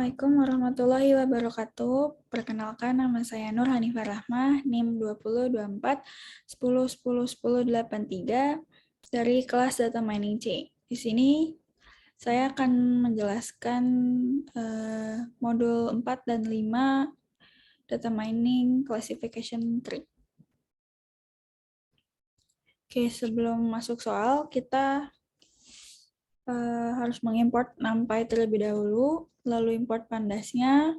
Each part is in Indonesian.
Assalamualaikum warahmatullahi wabarakatuh. Perkenalkan, nama saya Nur Hanifah Rahmah, NIM 2024 10 10 10 83 dari kelas Data Mining C. Di sini saya akan menjelaskan modul 4 dan 5 Data Mining Classification Tree. Oke, sebelum masuk soal, kita harus mengimport NumPy terlebih dahulu, lalu import pandasnya,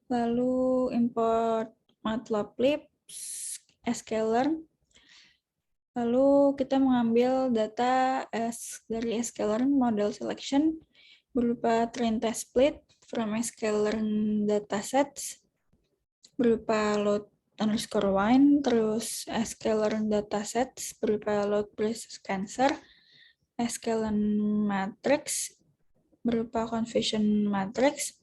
lalu import matplotlib, sklearn, lalu kita mengambil data dari sklearn model selection berupa train test split from sklearn datasets berupa load underscore wine, terus sklearn datasets berupa load plus cancer, sklearn matrix berupa confusion matrix,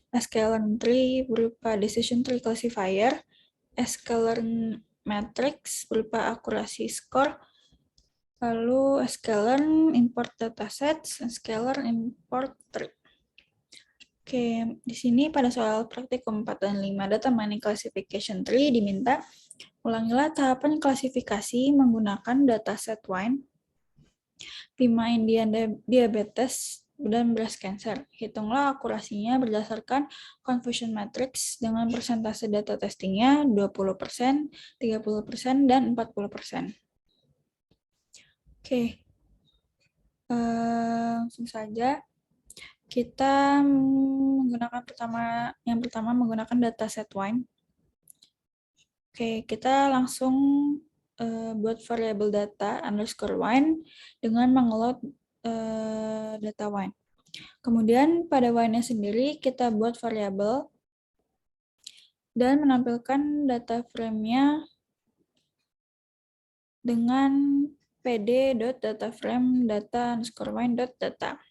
sklearn tree berupa decision tree classifier, sklearn matrix berupa akurasi score, lalu sklearn import datasets, sklearn import tree. Oke, di sini pada soal praktikum 4 dan 5 data mining classification tree diminta ulangilah tahapan klasifikasi menggunakan dataset wine, Lima Indian diabetes, dan breast cancer. Hitunglah akurasinya berdasarkan confusion matrix dengan persentase data testingnya 20%, 30%, dan 40%. Oke, langsung saja. Kita menggunakan yang pertama menggunakan dataset wine. Oke, kita langsung buat variable data underscore wine dengan mengeload data wine. Kemudian pada wine-nya sendiri kita buat variable dan menampilkan data frame-nya dengan pd.dataframe data underscore wine.data.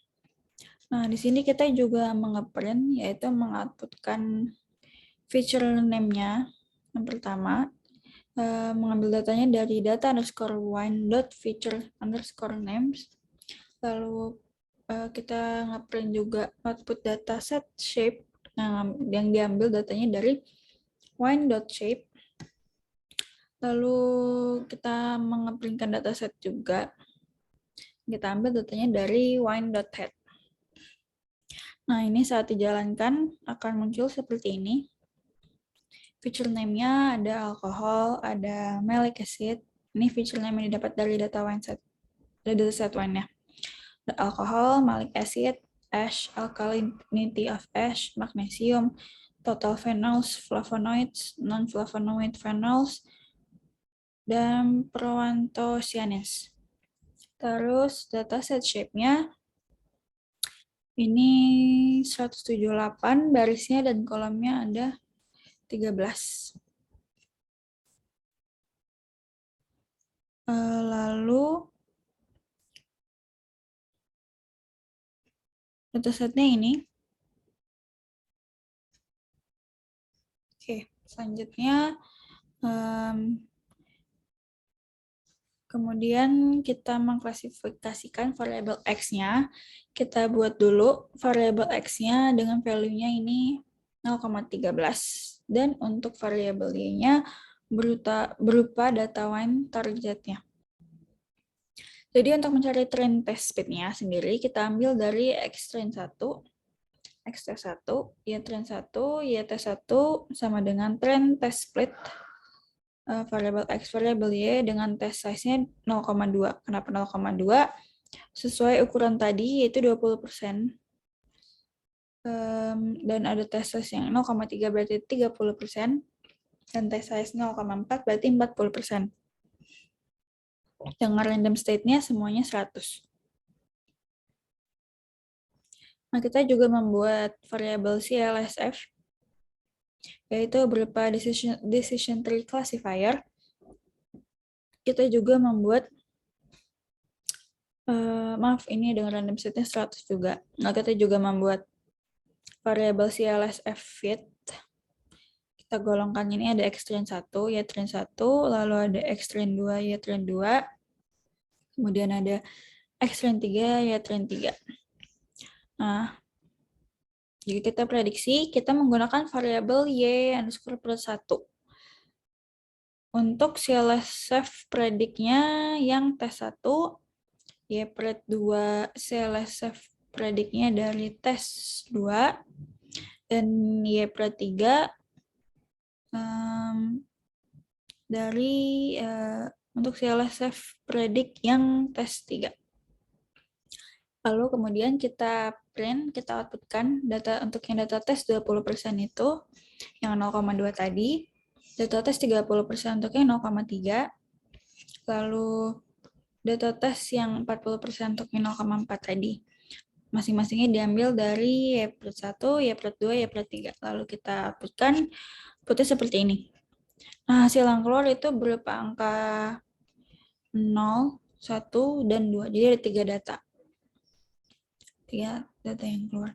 Nah, di sini kita juga mengeprint, yaitu mengoutputkan feature name-nya. Yang pertama, mengambil datanya dari data underscore wine.feature underscore names. Lalu kita ngeprint juga output dataset shape yang diambil datanya dari wine.shape. Lalu kita mengeprintkan dataset juga. Kita ambil datanya dari wine.head. Nah, ini saat dijalankan akan muncul seperti ini. Feature name-nya ada alkohol, ada malic acid. Ini feature name yang didapat dari dataset wine-nya. Alkohol, malic acid, ash, alkalinity of ash, magnesium, total phenols, flavonoids, non-flavonoid phenols, dan proanthocyanins. Terus dataset shape-nya ini 178, barisnya dan kolomnya ada 13. Lalu datasetnya ini. Oke, selanjutnya kemudian kita mengklasifikasikan variabel X-nya. Kita buat dulu variabel X-nya dengan value-nya ini 0,13. Dan untuk variabel Y-nya berupa data wine targetnya. Jadi untuk mencari trend test speed-nya sendiri, kita ambil dari X trend 1, X test 1, Y trend 1, Y test 1 sama dengan trend test split variabel X, variabel Y dengan test size-nya 0,2. Kenapa 0,2? Sesuai ukuran tadi, yaitu 20%. Dan ada test size yang 0,3 berarti 30%. Dan test size 0,4 berarti 40%. Dengan random state-nya semuanya 100. Nah, kita juga membuat variabel CLSF, yaitu berupa decision tree classifier. Kita juga membuat ini dengan random set-nya 100 juga. Nah, kita juga membuat variabel CLSF fit. Kita golongkan ini ada X trend 1, Y trend 1, lalu ada X trend 2, Y trend 2. Kemudian ada X trend 3, Y trend 3. Nah, Jadi kita prediksi, kita menggunakan variabel y underscore plus 1. Untuk CLSF prediknya yang tes 1, y pred 2 CLSF prediknya dari tes 2, dan y pred 3 dari untuk CLSF predik yang tes 3. Lalu kemudian kita print, kita outputkan data untuk yang data tes 20% itu yang 0,2 tadi, data tes 30% untuk yang 0,3, lalu data tes yang 40% untuk yang 0,4 tadi. Masing-masingnya diambil dari y pred 1, y pred 2, y pred 3. Lalu kita outputkan, outputnya seperti ini. Nah, hasil yang keluar itu berupa angka 0, 1, dan 2. Jadi ada 3 data. 3 data yang keluar.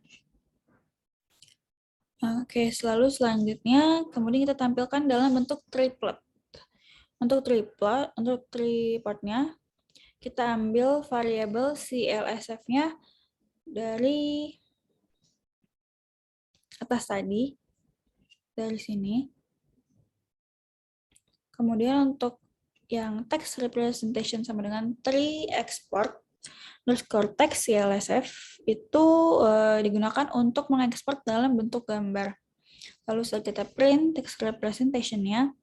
Oke, selanjutnya, kemudian kita tampilkan dalam bentuk triplet. Untuk triplotnya, kita ambil variabel CLSF-nya dari atas tadi, dari sini. Kemudian untuk yang text representation sama dengan tree export underscore text CLSF itu digunakan untuk mengekspor dalam bentuk gambar. Lalu setelah kita print text representation-nya,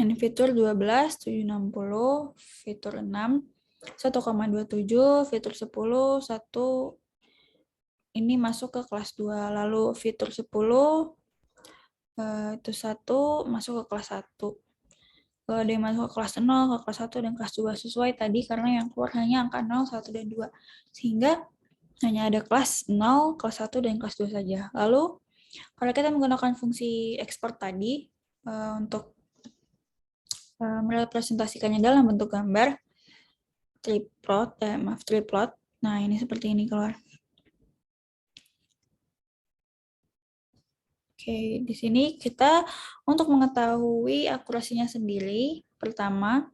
ini fitur 12, 760, fitur 6, 1,27, fitur 10, 1, ini masuk ke kelas 2. Lalu fitur 10, itu 1, masuk ke kelas 1. Kalau ada yang masuk ke kelas 0, ke kelas 1, dan kelas 2 sesuai tadi karena yang keluar hanya angka 0, 1, dan 2. Sehingga hanya ada kelas 0, kelas 1, dan kelas 2 saja. Lalu, kalau kita menggunakan fungsi export tadi untuk merepresentasikannya dalam bentuk gambar, triplot. Nah, ini seperti ini keluar. Oke, di sini kita untuk mengetahui akurasinya sendiri, pertama,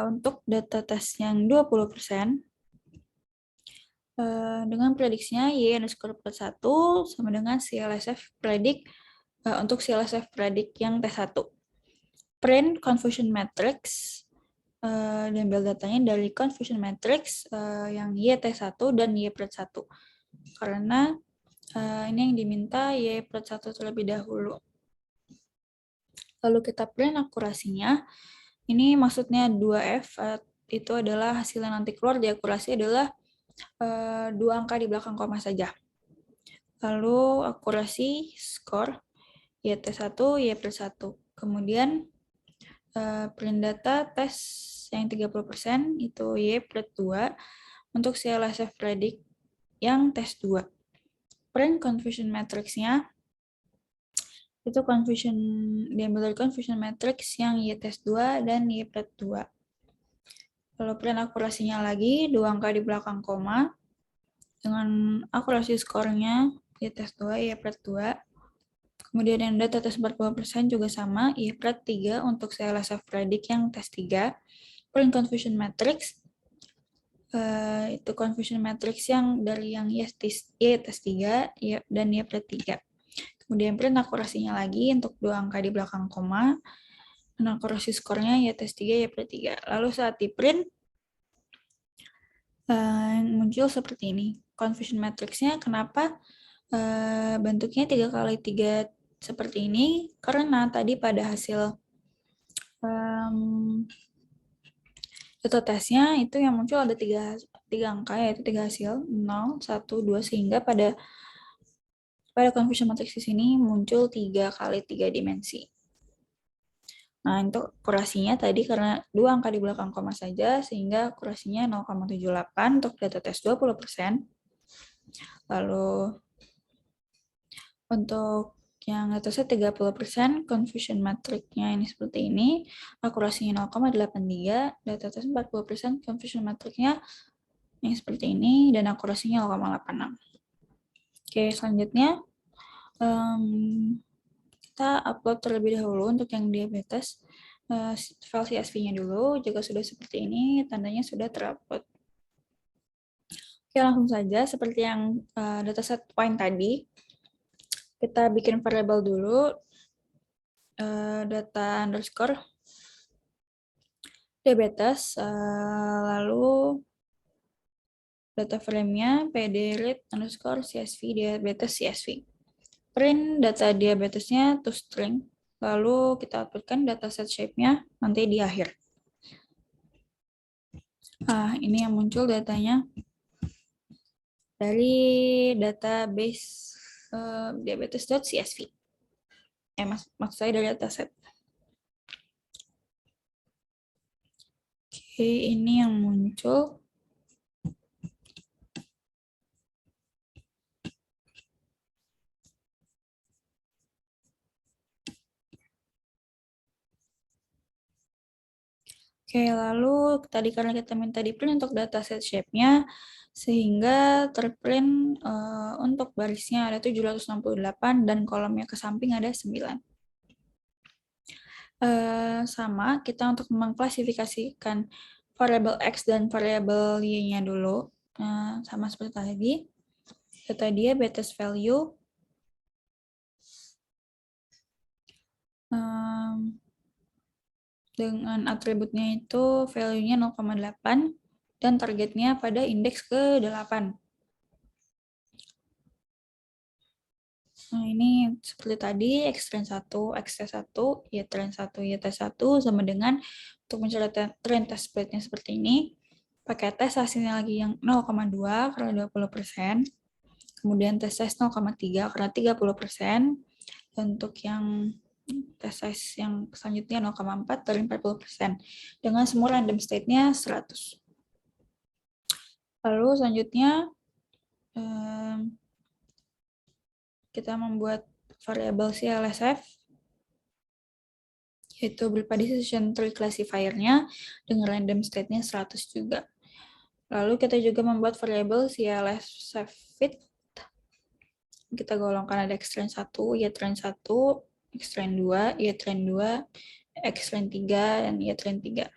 untuk data tes yang 20%, dengan prediksinya y underscore plus 1 sama dengan CLSF predik untuk CLSF predik yang tes 1. Print confusion matrix, dan ambil datanya dari confusion matrix yang y tes 1 dan y pred 1. Karena ini yang diminta y pred 1 terlebih dahulu. Lalu kita print akurasinya. Ini maksudnya 2F, itu adalah hasil yang nanti keluar di akurasi adalah 2 angka di belakang koma saja. Lalu akurasi skor YT1, Y pred 1. Kemudian print data tes yang 30% itu Y pred 2 untuk CLSF predik yang tes 2. Print confusion matrix-nya itu diambil dari confusion matrix yang Y tes 2 dan Y pred 2. Lalu print akurasinya lagi 2 angka di belakang koma dengan akurasi skornya Y tes 2, Y pred 2. Kemudian yang data tes 40% juga sama, Y pred 3 untuk CLSF predik yang tes 3. Print confusion matrix, itu confusion matrix yang dari yang Y tes 3 dan Y pred 3. Kemudian print akurasinya lagi untuk 2 angka di belakang koma, dan akurasi skornya Y tes 3, Y pred 3. Lalu saat di print, muncul seperti ini. Confusion matrix-nya kenapa bentuknya 3x3 seperti ini? Karena tadi pada hasil data tesnya itu yang muncul ada 3 angka, yaitu 3 hasil, 0, 1, 2, sehingga pada confusion matrix di sini muncul 3x3 dimensi. Nah, untuk akurasinya tadi karena 2 angka di belakang koma saja, sehingga akurasinya 0,78 untuk data tes 20%. Lalu untuk yang atasnya 30%, confusion matrix-nya ini seperti ini, akurasinya 0,83, data tes 40%, confusion matrix-nya ini seperti ini, dan akurasinya 0,86. Oke, selanjutnya kita upload terlebih dahulu untuk yang diabetes. File CSV-nya dulu, jika sudah seperti ini, tandanya sudah terupload. Oke, langsung saja seperti yang dataset point tadi, kita bikin variabel dulu, data underscore diabetes, lalu data frame-nya pd_read underscore csv diabetes csv. Print data diabetesnya to string, lalu kita outputkan dataset shape-nya nanti di akhir. Ini yang muncul datanya dari database diabetes.csv. Maksud saya dari dataset. Oke, ini yang muncul. Oke, lalu tadi karena kita minta di print untuk dataset shape-nya, sehingga terprint untuk barisnya ada 768 dan kolomnya ke samping ada 9. Sama, kita untuk mengklasifikasikan variabel X dan variabel Y-nya dulu. Sama seperti tadi. Data diabetes value dengan atributnya itu value-nya 0,8 dan targetnya pada indeks ke-8. Nah, ini seperti tadi, X-trend 1, X-T1, Y-trend 1, Y-T1 sama dengan untuk mencari trend test spread-nya seperti ini. Pakai tes hasilnya lagi yang 0,2 karena 20%. Kemudian tes size 0,3 karena 30%. Dan untuk yang tes size yang selanjutnya 0,4 dari 40%. Dengan semua random state-nya 100. Lalu selanjutnya kita membuat variabel CLSF, yaitu berupa decision tree classifier-nya dengan random state-nya 100 juga. Lalu kita juga membuat variabel CLSF fit. Kita golongkan ada X-trend 1, Y-trend 1, X-trend 2, Y-trend 2, X-trend 3, dan Y-trend 3.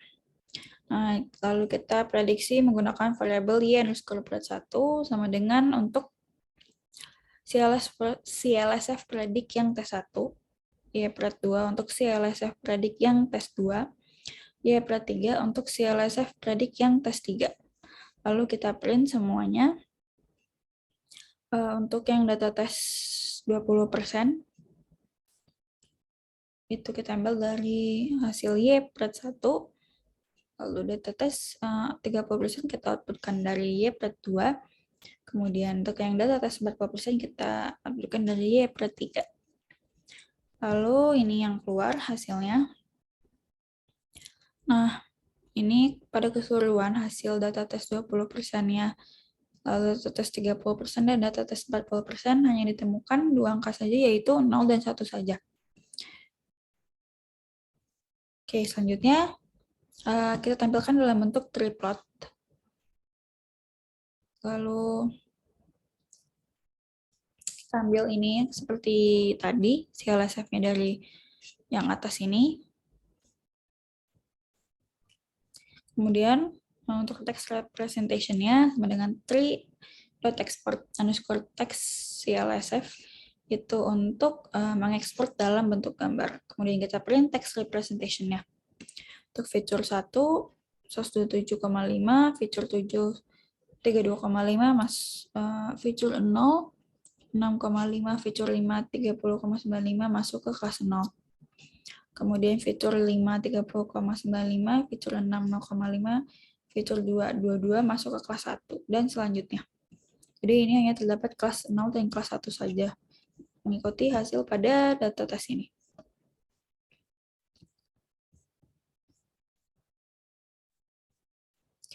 Nah, lalu kita prediksi menggunakan variabel Y_pred1 sama dengan untuk CLSF predik yang T1, Y_pred2 untuk CLSF predik yang tes 2, Y_pred3 untuk CLSF predik yang tes 3. Lalu kita print semuanya. Untuk yang data tes 20%, itu kita ambil dari hasil Y_pred1, lalu data tes 30% kita outputkan dari Y_pred2, kemudian untuk yang data tes 40% kita outputkan dari Y_pred3. Lalu ini yang keluar hasilnya. Nah, ini pada keseluruhan hasil data tes 20%-nya, lalu data tes 30% dan data tes 40% hanya ditemukan 2 angka saja, yaitu 0 dan 1 saja. Oke, selanjutnya kita tampilkan dalam bentuk tree plot. Lalu kita ambil ini seperti tadi, CLSF-nya dari yang atas ini. Kemudian untuk text representation-nya sama dengan tree.export_text CLSF itu untuk mengekspor dalam bentuk gambar. Kemudian kita print text representation-nya. Untuk feature 1, source 27,5, feature 7, 32,5, feature 0, 6,5, feature 5, 30,95 masuk ke kelas 0. Kemudian fitur 5, 30,95, fitur 6, 0,5, fitur 2, 22 masuk ke kelas 1, dan selanjutnya. Jadi ini hanya terdapat kelas 0 dan kelas 1 saja, mengikuti hasil pada data tes ini.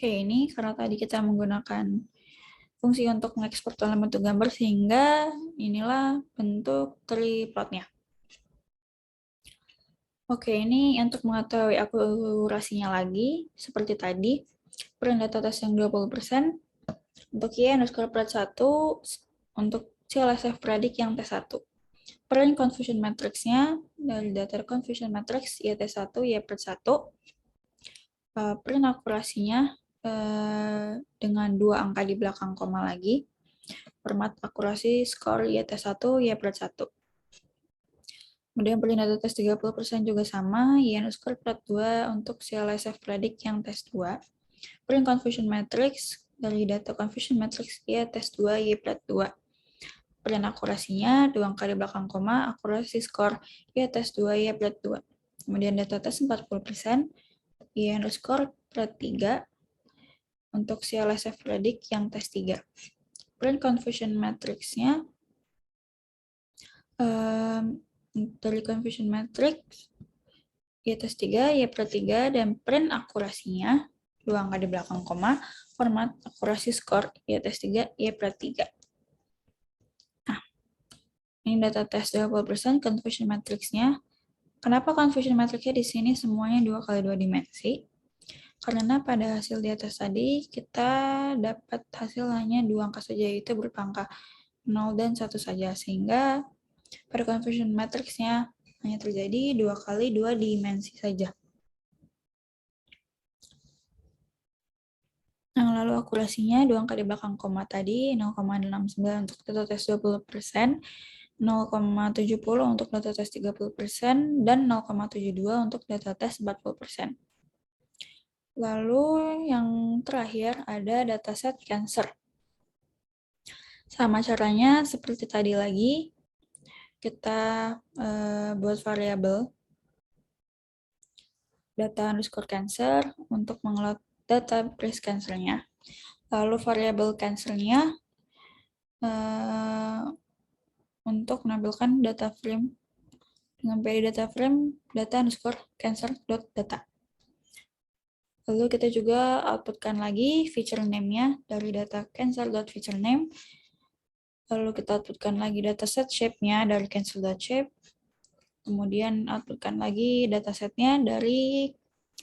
Oke, ini karena tadi kita menggunakan fungsi untuk mengekspor dalam bentuk gambar, sehingga inilah bentuk tree plot-nya. Oke, ini untuk mengetahui akurasinya lagi, seperti tadi, print data tes yang 20%, untuk Y_pred1, untuk CLSF predik yang T1. Print confusion matrix-nya dari data confusion matrix YT1, Y_pred1, print akurasinya dengan 2 angka di belakang koma lagi. Format akurasi skor YT1, Y+1. Kemudian print data tes 30% juga sama, Y_2 untuk CLSF predict yang tes 2. Print confusion matrix dari data confusion matrix Y tes 2, Y+2. Print akurasinya 2 angka di belakang koma, akurasi skor Y tes 2, Y+2. Kemudian data tes 40%, Y_3 untuk CLSF predict yang tes 3. Print confusion matrix-nya dari confusion matrix Y tes 3, Y+3, dan print akurasinya 2 angka di belakang koma, format akurasi skor Y tes 3, Y+3. Nah, ini data tes 20%, confusion matrix-nya. Kenapa confusion matrix-nya di sini semuanya 2 kali 2 dimensi? Karena pada hasil di atas tadi, kita dapat hasil hanya 2 angka saja, yaitu berupa angka 0 dan 1 saja. Sehingga pada confusion matrix-nya hanya terjadi 2 kali 2 dimensi saja. Nah, lalu akurasinya 2 angka di belakang koma tadi, 0,69 untuk data tes 20%, 0,70 untuk data tes 30%, dan 0,72 untuk data tes 40%. Lalu yang terakhir ada dataset cancer. Sama caranya seperti tadi lagi, kita buat variabel data underscore cancer untuk mengelola data breast cancer-nya. Lalu variabel cancer-nya untuk menampilkan data frame dengan PD data frame data underscore cancer.data. Lalu kita juga outputkan lagi feature name-nya dari data cancer.featurename. Lalu kita outputkan lagi dataset shape-nya dari cancel.shape. Kemudian outputkan lagi datasetnya dari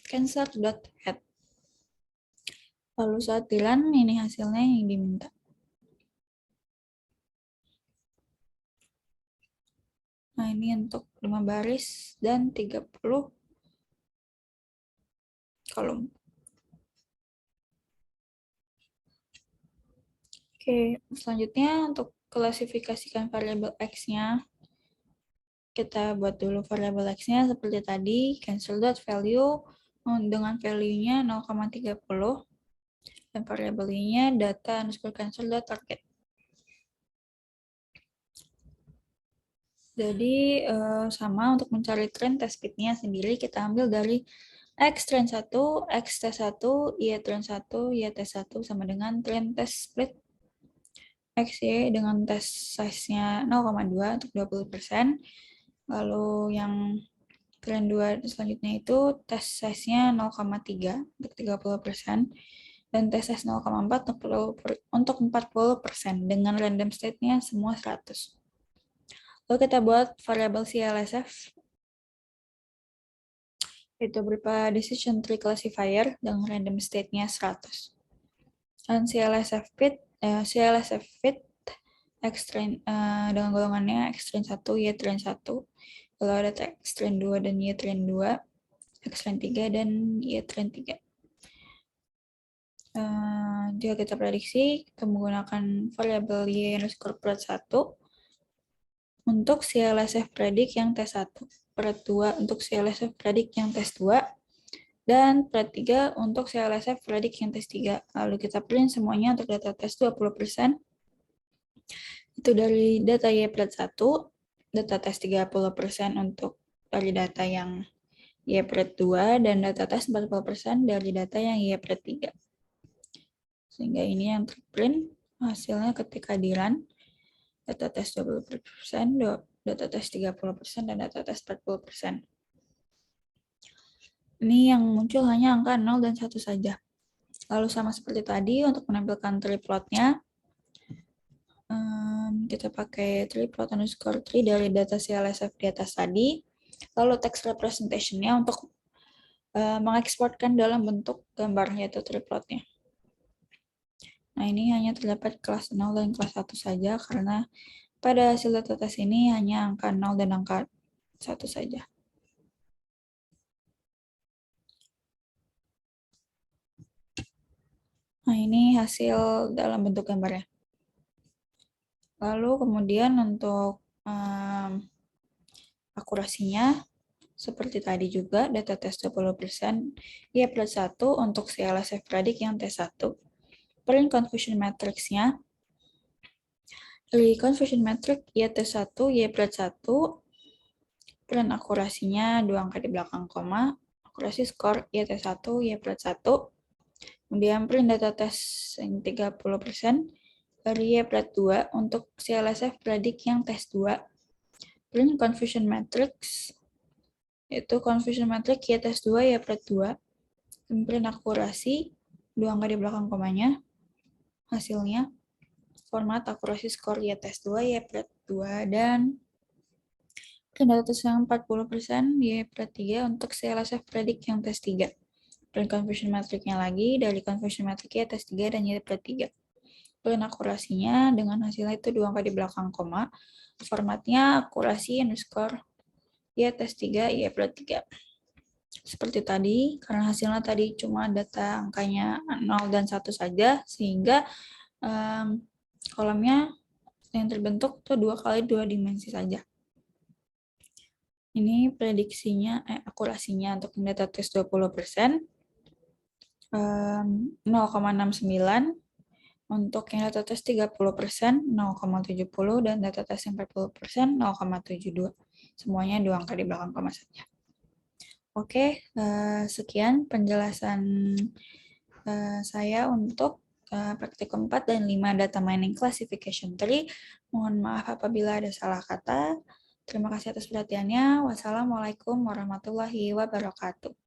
cancer.head. Lalu saat di run, ini hasilnya yang diminta. Nah, ini untuk 5 baris dan 30 kolom. Oke, selanjutnya untuk klasifikasikan variabel X-nya, kita buat dulu variabel X-nya seperti tadi, cancel.value dengan value-nya 0,30, dan variabel Y-nya data underscore cancel.target. Jadi sama untuk mencari trend test speed-nya sendiri, kita ambil dari X trend 1, X test 1, Y trend 1, Y test 1 sama dengan trend test split X, Y dengan test size-nya 0,2 untuk 20%. Lalu yang trend 2 selanjutnya itu test size-nya 0,3 untuk 30%. Dan test size 0,4 untuk 40% dengan random state-nya semua 100. Lalu kita buat variabel CLSF, itu berupa decision tree classifier dengan random state-nya 100. Dan CLSF fit X train dengan golongannya X train 1, Y train 1. Lalu ada X train 2 dan Y train 2, X train 3 dan Y train 3. Jika kita prediksi, kita menggunakan variabel Y underscore pred 1 untuk CLSF predict yang tes 1, pred 2 untuk CLSF predict yang tes 2, dan pred 3 untuk CLSF predict yang tes 3. Lalu kita print semuanya untuk data tes 20%. Itu dari data Y pred 1, data tes 30% untuk dari data yang Y pred 2, dan data tes 40% dari data yang Y pred 3. Sehingga ini yang terprint hasilnya ketika di run. Data tes 20%, data tes 30%, dan data tes 40%. Ini yang muncul hanya angka 0 dan 1 saja. Lalu sama seperti tadi, untuk menampilkan tree plot-nya, kita pakai tree plot underscore tree dari data CLSF di atas tadi. Lalu text representation-nya untuk mengeksporkan dalam bentuk gambar, yaitu tree plot-nya. Nah, ini hanya terdapat kelas 0 dan kelas 1 saja, karena pada hasil data tes ini hanya angka 0 dan angka 1 saja. Nah, ini hasil dalam bentuk gambarnya. Lalu kemudian untuk akurasinya, seperti tadi juga, data tes 20%, Y+1 untuk CLSF Predict yang tes 1. Print confusion matrix-nya, dari confusion matrix Y tes 1, Y+1, print akurasinya 2 angka di belakang koma, akurasi skor Y tes 1, Y+1, kemudian print data tes yang 30%, dari Y+2 untuk CLSF Predict yang tes 2, print confusion matrix, yaitu confusion matrix Y tes 2, Y+2, print akurasi, 2 angka di belakang komanya, hasilnya, format akurasi skor Y tes 2, Y+2, dan print data tes yang 40%, Y+3 untuk CLSF Predict yang tes 3. Print confusion matrix-nya lagi, dari confusion matrix Y tes 3 dan Y+3. Print akurasinya dengan hasilnya itu 2 angka di belakang koma, formatnya akurasi underscore Y tes 3, Y+3. Seperti tadi, karena hasilnya tadi cuma data angkanya 0 dan 1 saja, sehingga kolomnya yang terbentuk itu 2 kali 2 dimensi saja. Ini prediksinya, akurasinya untuk data tes 20%, 0,69, untuk yang data tes 30%, 0,70, dan data tes yang 40%, 0,72. Semuanya 2 angka di belakang koma saja. Oke, sekian penjelasan saya untuk praktikum 4 dan 5 data mining classification tree. Mohon maaf apabila ada salah kata. Terima kasih atas perhatiannya. Wassalamualaikum warahmatullahi wabarakatuh.